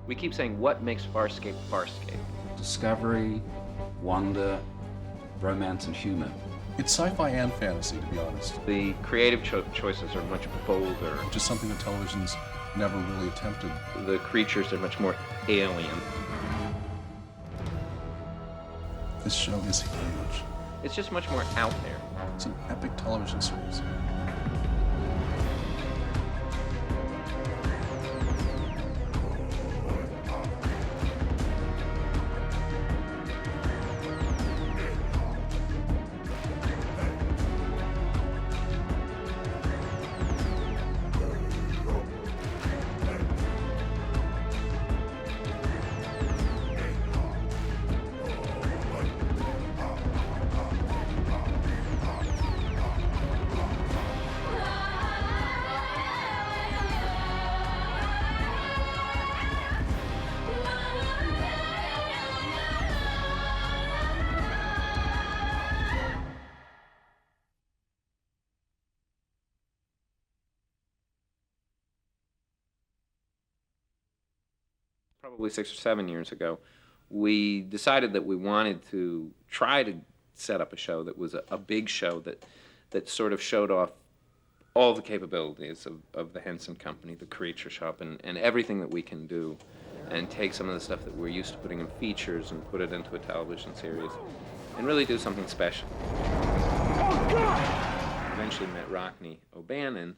We keep saying, what makes Farscape Farscape? Discovery, wonder, romance, and humor. It's sci-fi and fantasy, to be honest. The creative choices are much bolder. Just something that television's never really attempted. The creatures are much more alien. This show is huge. It's just much more out there. It's an epic television series. Probably 6 or 7 years ago, we decided that we wanted to try to set up a show that was a big show that sort of showed off all the capabilities of the Henson Company, the Creature Shop, and everything that we can do, and take some of the stuff that we're used to putting in features and put it into a television series, and really do something special. Oh, God! Eventually met Rockne O'Bannon,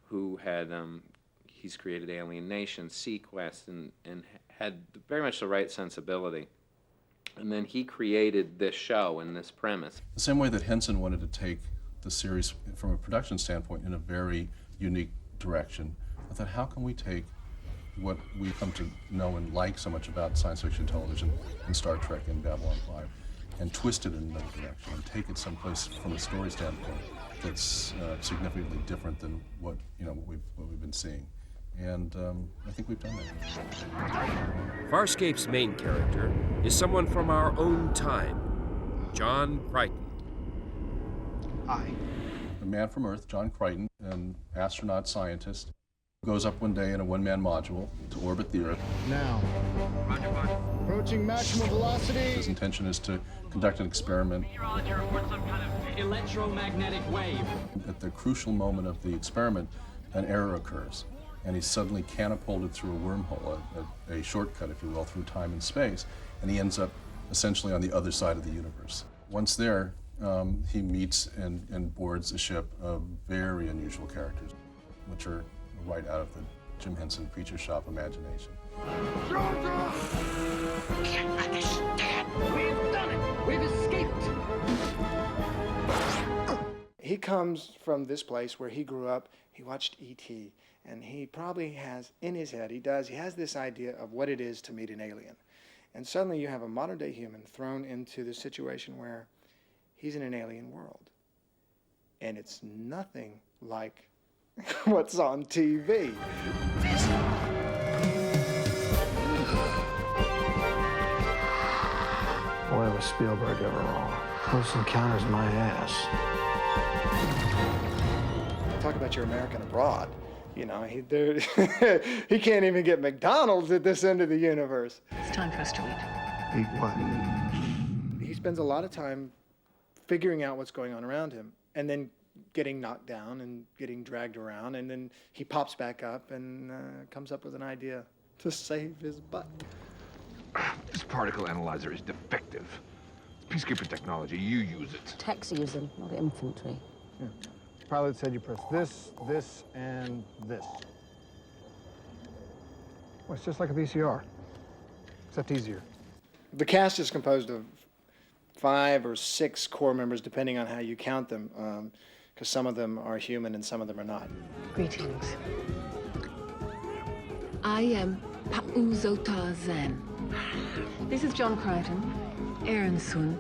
who had he's created Alien Nation, Sequest, and had very much the right sensibility. And then he created this show and this premise. The same way that Henson wanted to take the series from a production standpoint in a very unique direction, I thought, how can we take what we've come to know and like so much about science fiction television and Star Trek and Babylon 5 and twist it in another direction and take it someplace from a story standpoint that's significantly different than what we've been seeing. And I think we've done that. Farscape's main character is someone from our own time, John Crichton. Hi. A man from Earth, John Crichton, an astronaut scientist, goes up one day in a one-man module to orbit the Earth. Now. Roger, Roger. Approaching maximum velocity. His intention is to conduct an experiment. Meteorology reports some kind of electromagnetic wave. At the crucial moment of the experiment, an error occurs, and he's suddenly catapulted through a wormhole, a shortcut, if you will, through time and space, and he ends up essentially on the other side of the universe. Once there, he meets and boards a ship of very unusual characters, which are right out of the Jim Henson Creature Shop imagination. Can't understand. We've done it. We've escaped. He comes from this place where he grew up. He watched E.T., and he probably has in his head, he has this idea of what it is to meet an alien. And suddenly you have a modern-day human thrown into the situation where he's in an alien world. And it's nothing like what's on TV. Boy, was Spielberg ever wrong. Close Encounters my ass. Talk about your American abroad. You know, he can't even get McDonald's at this end of the universe. It's time for us to eat. Eat what? He spends a lot of time figuring out what's going on around him, and then getting knocked down and getting dragged around, and then he pops back up and comes up with an idea to save his butt. This particle analyzer is defective. It's peacekeeper technology. You use it. Techs use them, not infantry. Yeah. Pilot said you press this, this, and this. Well, it's just like a VCR, except easier. The cast is composed of 5 or 6 core members, depending on how you count them, because some of them are human and some of them are not. Greetings. I am Pauzota Zhaan. This is John Crichton, Aeryn Sun,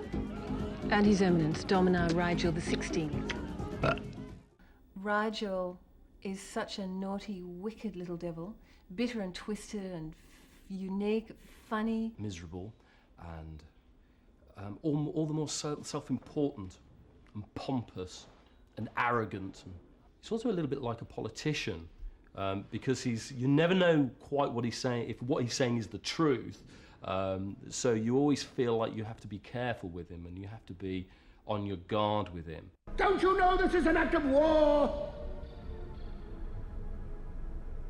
and His Eminence Domina Rigel the 16th. Rigel is such a naughty, wicked little devil, bitter and twisted and unique, funny. Miserable and all the more self-important and pompous and arrogant. And he's also a little bit like a politician because you never know quite what he's saying, if what he's saying is the truth. So you always feel like you have to be careful with him and you have to be on your guard with him. Don't you know this is an act of war?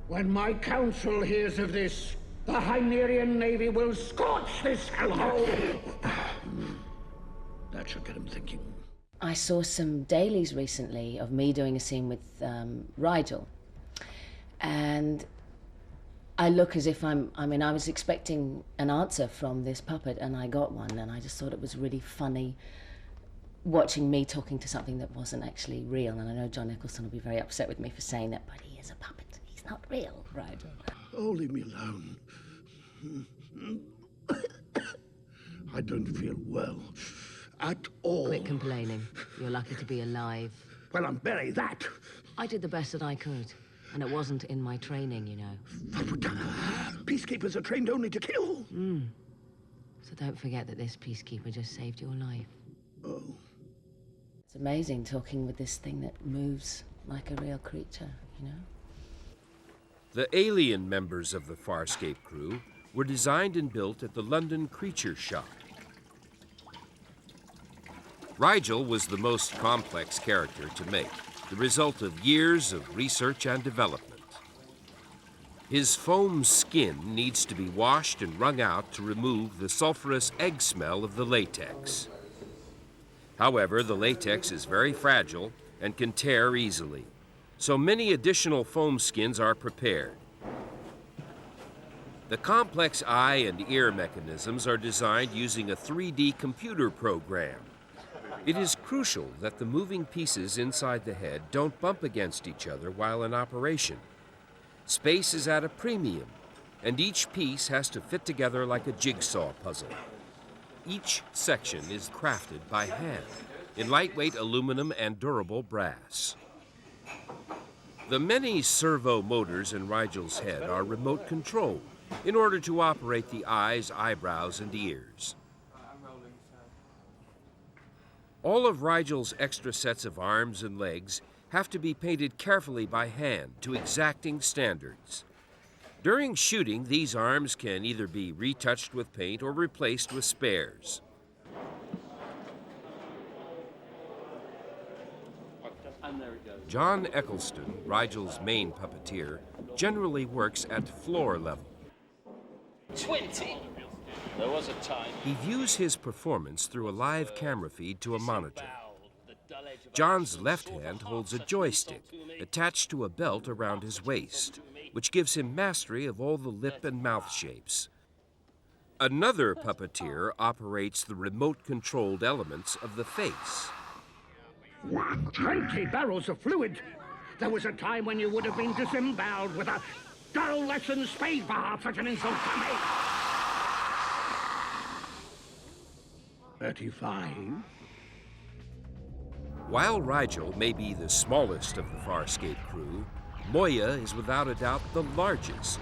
When my council hears of this, the Hynerian Navy will scorch this hellhole. That should get him thinking. I saw some dailies recently of me doing a scene with Rigel. And I look as if I was expecting an answer from this puppet, and I got one, and I just thought it was really funny watching me talking to something that wasn't actually real. And I know John Nicholson will be very upset with me for saying that, but he is a puppet. He's not real, Rigel. Oh, leave me alone. I don't feel well at all. Quit complaining. You're lucky to be alive. Well, I'm bury that. I did the best that I could, and it wasn't in my training, you know. Peacekeepers are trained only to kill. So don't forget that this peacekeeper just saved your life. Oh. It's amazing talking with this thing that moves like a real creature, you know? The alien members of the Farscape crew were designed and built at the London Creature Shop. Rigel was the most complex character to make, the result of years of research and development. His foam skin needs to be washed and wrung out to remove the sulfurous egg smell of the latex. However, the latex is very fragile and can tear easily, so many additional foam skins are prepared. The complex eye and ear mechanisms are designed using a 3D computer program. It is crucial that the moving pieces inside the head don't bump against each other while in operation. Space is at a premium, and each piece has to fit together like a jigsaw puzzle. Each section is crafted by hand in lightweight aluminum and durable brass. The many servo motors in Rigel's head are remote controlled in order to operate the eyes, eyebrows, and ears. All of Rigel's extra sets of arms and legs have to be painted carefully by hand to exacting standards. During shooting, these arms can either be retouched with paint or replaced with spares. John Eccleston, Rigel's main puppeteer, generally works at floor level. 20. There was a time. He views his performance through a live camera feed to a monitor. John's left hand holds a joystick attached to a belt around his waist, which gives him mastery of all the lip and mouth shapes. Another puppeteer operates the remote-controlled elements of the face. 20 barrels of fluid. There was a time when you would have been disemboweled with a dull lesson spade bar, such an insult to me. 35. While Rigel may be the smallest of the Farscape crew, Moya is without a doubt the largest.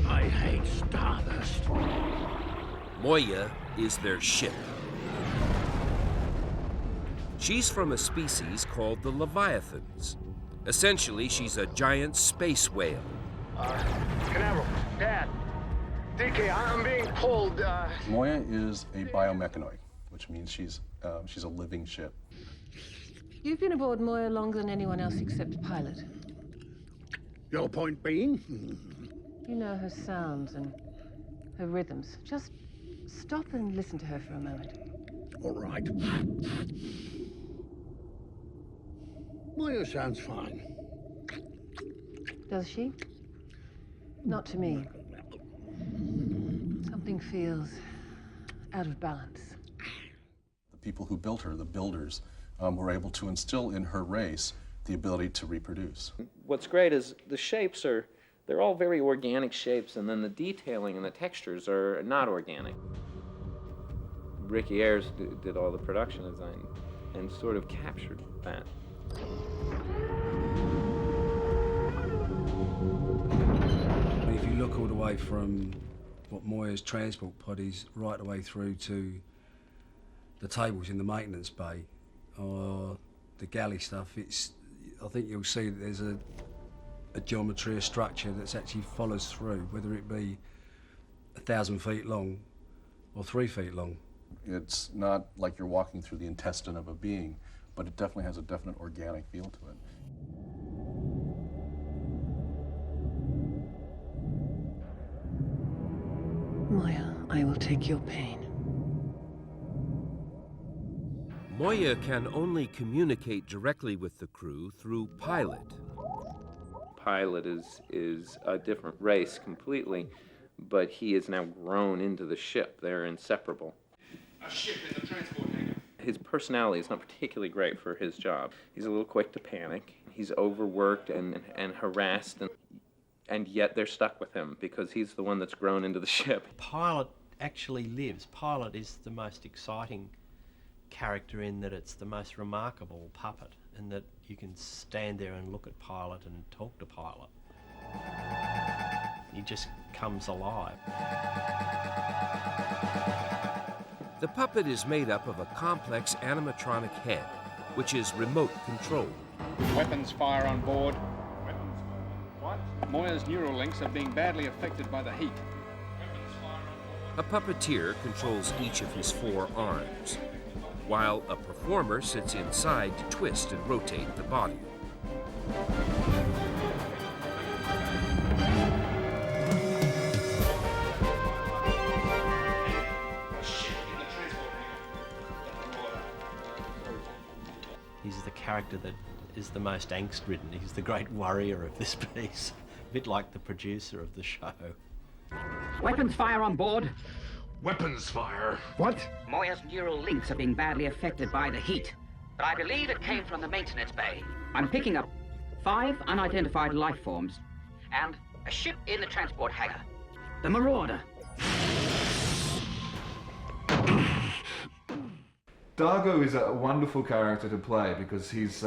I hate Starburst. Moya is their ship. She's from a species called the Leviathans. Essentially, she's a giant space whale. Canaveral, Dad, DK, I'm being pulled. Moya is a biomechanoid, which means she's a living ship. You've been aboard Moya longer than anyone else except pilot. Your point being? You know her sounds and her rhythms. Just stop and listen to her for a moment. All right. Moya sounds fine. Does she? Not to me. Something feels out of balance. The people who built her, the builders, were able to instill in her race the ability to reproduce. What's great is the shapes they're all very organic shapes, and then the detailing and the textures are not organic. Ricky Ayers did all the production design and sort of captured that. If you look all the way from what Moya's transport pod is right the way through to the tables in the maintenance bay, or the galley stuff, I think you'll see that there's a geometry, a structure that's actually follows through, whether it be 1,000 feet long or 3 feet long. It's not like you're walking through the intestine of a being, but it definitely has a definite organic feel to it. Moya, I will take your pain. Moya can only communicate directly with the crew through Pilot. Pilot is a different race completely, but he is now grown into the ship. They're inseparable. A ship in the transport hangar. His personality is not particularly great for his job. He's a little quick to panic. He's overworked and harassed, and yet they're stuck with him because he's the one that's grown into the ship. Pilot actually lives. Pilot is the most exciting character in that it's the most remarkable puppet, and that you can stand there and look at Pilot and talk to Pilot. He just comes alive. The puppet is made up of a complex animatronic head, which is remote controlled. Weapons fire on board. Weapons what? Moya's neural links are being badly affected by the heat. Weapons fire on board. A puppeteer controls each of his 4 arms, while a performer sits inside to twist and rotate the body. He's the character that is the most angst-ridden. He's the great worrier of this piece, a bit like the producer of the show. Weapons fire on board. Weapons fire. What? Moya's neural links are being badly affected by the heat, but I believe it came from the maintenance bay. I'm picking up 5 unidentified life forms and a ship in the transport hangar. The Marauder. Dargo is a wonderful character to play because he's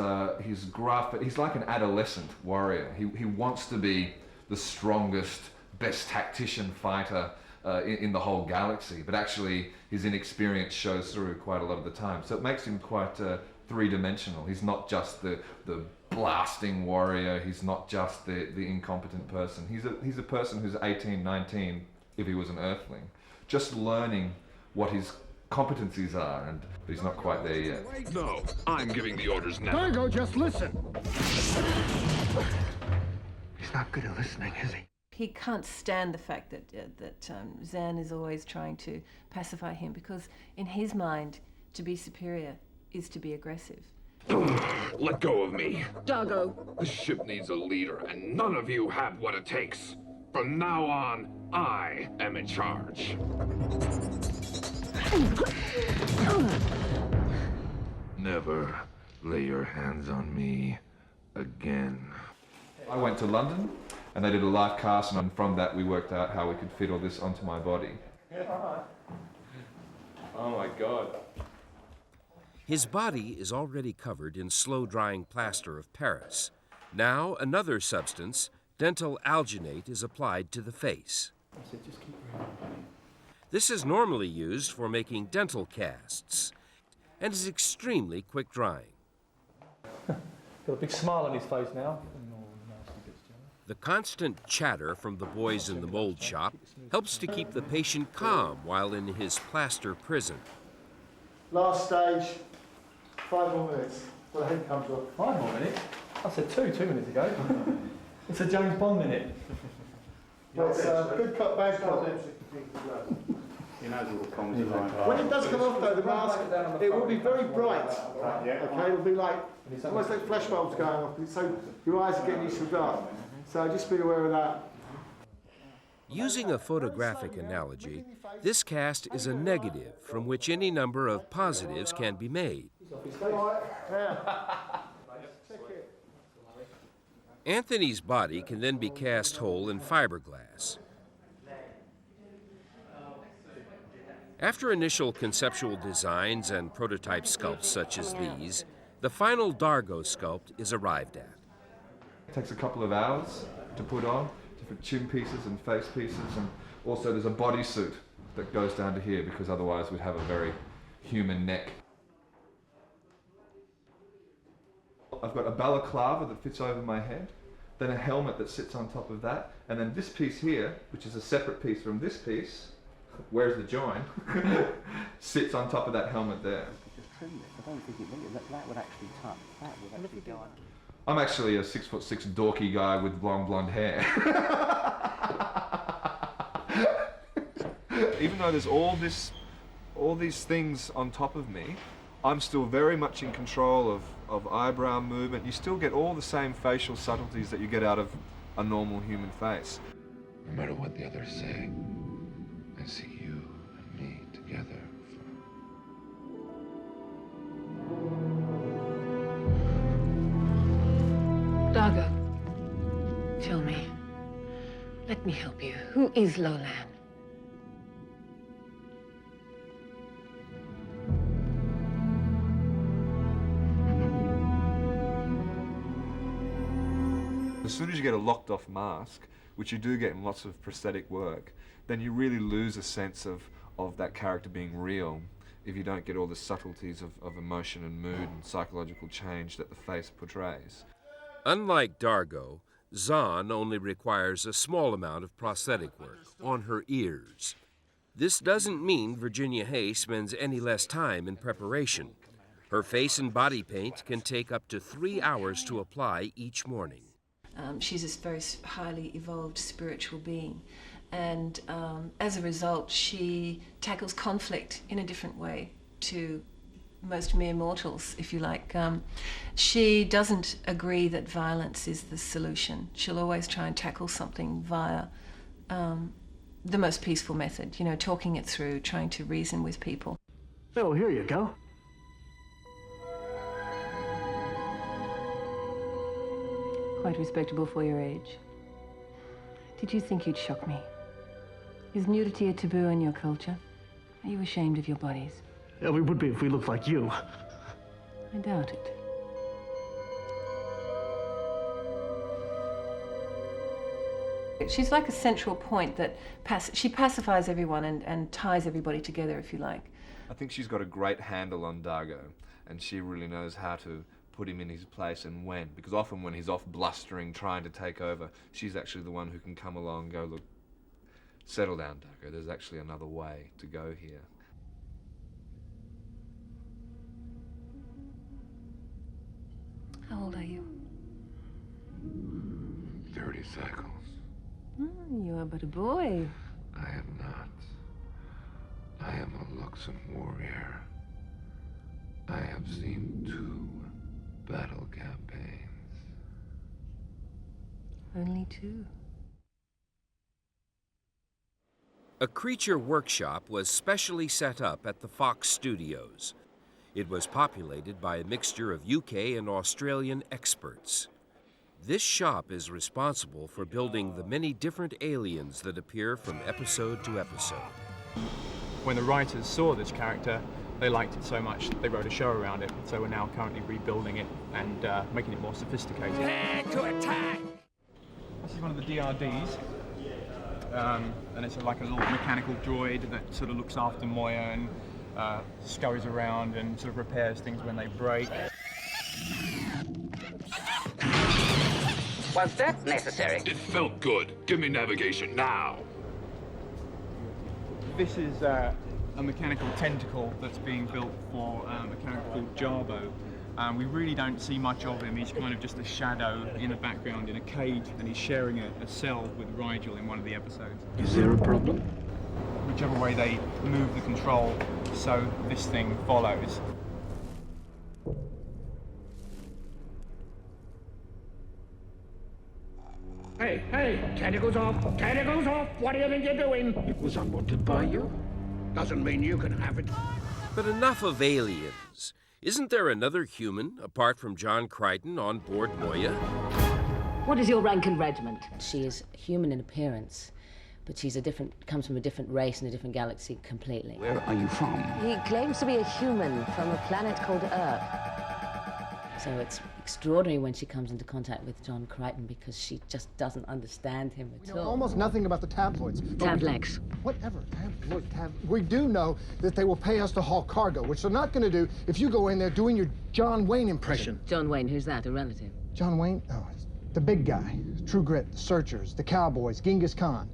gruff. He's like an adolescent warrior. He wants to be the strongest, best tactician fighter in the whole galaxy, but actually his inexperience shows through quite a lot of the time. So it makes him quite three-dimensional. He's not just the blasting warrior. He's not just the incompetent person. He's a person who's 18, 19, if he was an Earthling, just learning what his competencies are, but he's not quite there yet. No, I'm giving the orders now. Dargo, just listen. He's not good at listening, is he? He can't stand the fact that Zhaan is always trying to pacify him, because in his mind, to be superior is to be aggressive. Let go of me. Dargo. The ship needs a leader, and none of you have what it takes. From now on, I am in charge. Never lay your hands on me again. I went to London and they did a live cast, and from that we worked out how we could fit all this onto my body. Oh my God. His body is already covered in slow-drying plaster of Paris. Now another substance, dental alginate, is applied to the face. This is normally used for making dental casts and is extremely quick drying. Got a big smile on his face now. The constant chatter from the boys in the mold shop helps to keep the patient calm while in his plaster prison. Last stage, 5 more minutes. Well, the head comes off. 5 more minutes? I said 2 minutes ago. It's a James Bond minute. It's a good cut, bad cut. He knows all the problems of life. When it does come off though, the mask, it will be very bright. Okay, it'll be like, almost like flash bulbs going off, so your eyes are getting used to the dark. So just be aware of that. Using a photographic analogy, this cast is a negative from which any number of positives can be made. Anthony's body can then be cast whole in fiberglass. After initial conceptual designs and prototype sculpts such as these, the final Dargo sculpt is arrived at. It takes a couple of hours to put on, different chin pieces and face pieces, and also there's a bodysuit that goes down to here because otherwise we'd have a very human neck. I've got a balaclava that fits over my head, then a helmet that sits on top of that, and then this piece here, which is a separate piece from this piece, where's the join, sits on top of that helmet there. I don't think that would actually touch. That would actually go on. I'm actually a 6'6" dorky guy with long blonde hair. Even though there's all these things on top of me, I'm still very much in control of eyebrow movement. You still get all the same facial subtleties that you get out of a normal human face. No matter what the others say, I see you and me together. Dargo, tell me. Let me help you. Who is Lolan? As soon as you get a locked off mask, which you do get in lots of prosthetic work, then you really lose a sense of that character being real if you don't get all the subtleties of emotion and mood and psychological change that the face portrays. Unlike Dargo, Zhaan only requires a small amount of prosthetic work on her ears. This doesn't mean Virginia Hay spends any less time in preparation. Her face and body paint can take up to 3 hours to apply each morning. She's a very highly evolved spiritual being, and as a result she tackles conflict in a different way to most mere mortals, if you like. She doesn't agree that violence is the solution. She'll always try and tackle something via the most peaceful method, you know, talking it through, trying to reason with people. Oh, here you go. Quite respectable for your age. Did you think you'd shock me? Is nudity a taboo in your culture? Are you ashamed of your bodies? Yeah, we would be if we looked like you. I doubt it. She's like a central point that she pacifies everyone and ties everybody together, if you like. I think she's got a great handle on Dargo, and she really knows how to put him in his place and when, because often when he's off blustering, trying to take over, she's actually the one who can come along and go, look, settle down, Dargo, there's actually another way to go here. How old are you? 30 cycles. You are but a boy. I am not. I am a Luxem warrior. I have seen 2 battle campaigns. Only 2. A creature workshop was specially set up at the Fox Studios. It was populated by a mixture of UK and Australian experts. This shop is responsible for building the many different aliens that appear from episode to episode. When the writers saw this character, they liked it so much that they wrote a show around it. So we're now currently rebuilding it and making it more sophisticated. Prepare to attack! This is one of the DRDs. And it's like a little mechanical droid that sort of looks after Moya and scurries around and sort of repairs things when they break. Was that necessary? It felt good. Give me navigation now. This is a mechanical tentacle that's being built for a character called Jarbo. We really don't see much of him. He's kind of just a shadow in the background in a cage, and he's sharing a cell with Rigel in one of the episodes. Is there a problem? Whichever way they move the control, so this thing follows. Hey, hey, tentacles off! Tentacles off! What do you think you're doing? It was unwanted by you. Doesn't mean you can have it. But enough of aliens. Isn't there another human, apart from John Crichton, on board Moya? What is your rank and regiment? She is human in appearance, but she's comes from a different race and a different galaxy completely. Where are you from? He claims to be a human from a planet called Earth. So it's extraordinary when she comes into contact with John Crichton, because she just doesn't understand him at all. Almost nothing about the tabloids. Tablex. Whatever. Tabloids. We do know that they will pay us to haul cargo, which they're not going to do if you go in there doing your John Wayne impression. John Wayne, who's that? A relative? John Wayne? Oh, it's the big guy. True Grit, the Searchers, the Cowboys, Genghis Khan.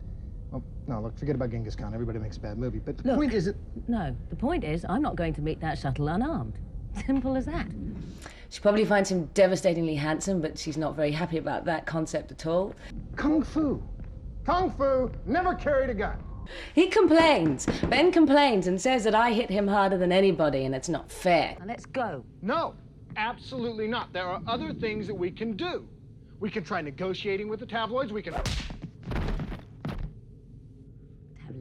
Well, no, look, forget about Genghis Khan. Everybody makes a bad movie. But the point is... No, the point is I'm not going to meet that shuttle unarmed. Simple as that. She probably finds him devastatingly handsome, but she's not very happy about that concept at all. Kung Fu. Kung Fu never carried a gun. He complains. Ben complains and says that I hit him harder than anybody, and it's not fair. Now let's go. No, absolutely not. There are other things that we can do. We can try negotiating with the tabloids. We can...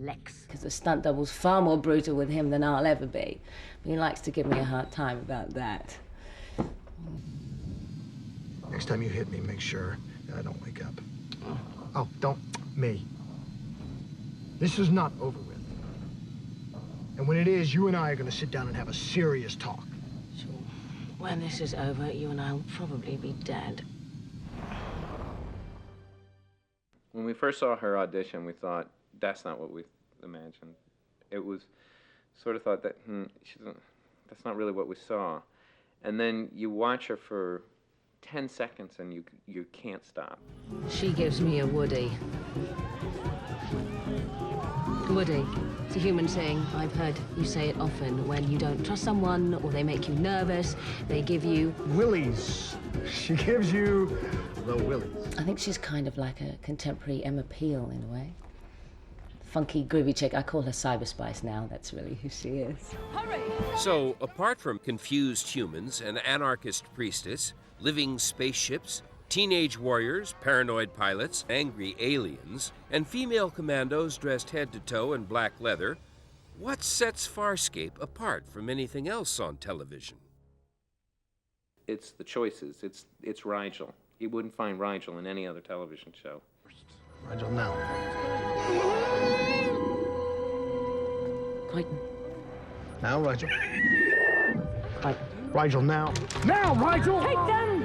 Lex. Because the stunt double's far more brutal with him than I'll ever be. He likes to give me a hard time about that. Next time you hit me, make sure that I don't wake up. Oh, don't me. This is not over with. And when it is, you and I are going to sit down and have a serious talk. Sure. When this is over, you and I will probably be dead. When we first saw her audition, we thought, that's not what we imagined. It was sort of thought that, that's not really what we saw. And then you watch her for 10 seconds and you can't stop. She gives me a Woody. Woody. It's a human saying. I've heard you say it often. When you don't trust someone or they make you nervous, they give you... Willies. She gives you the willies. I think she's kind of like a contemporary Emma Peel in a way. Funky, groovy chick. I call her Cyberspice now. That's really who she is. Hurry! So, apart from confused humans, an anarchist priestess, living spaceships, teenage warriors, paranoid pilots, angry aliens, and female commandos dressed head to toe in black leather, what sets Farscape apart from anything else on television? It's the choices. It's Rigel. You wouldn't find Rigel in any other television show. Rigel now. Crichton. Now, Rigel. Crichton. Rigel now. Now, Rigel! Take them!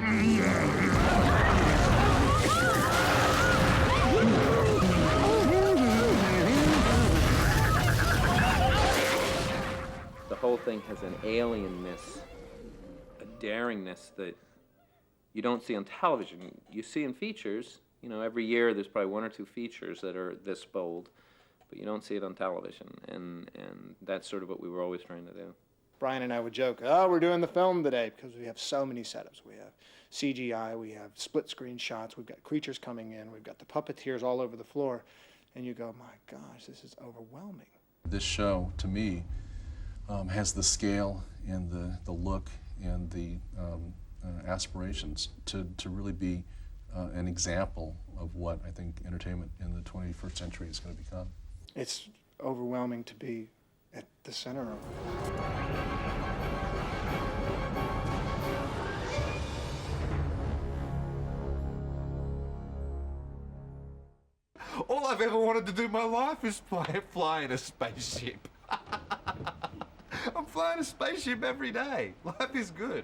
The whole thing has an alienness, a daringness that you don't see on television. You see in features. You know, every year there's probably one or two features that are this bold, but you don't see it on television, and that's sort of what we were always trying to do. Brian and I would joke, oh, we're doing the film today, because we have so many setups. We have CGI, we have split-screen shots, we've got creatures coming in, we've got the puppeteers all over the floor, and you go, my gosh, this is overwhelming. This show, to me, has the scale and the look and the aspirations to really be an example of what I think entertainment in the 21st century is going to become. It's overwhelming to be at the center of it. All I've ever wanted to do in my life is fly in a spaceship. I'm flying a spaceship every day. Life is good.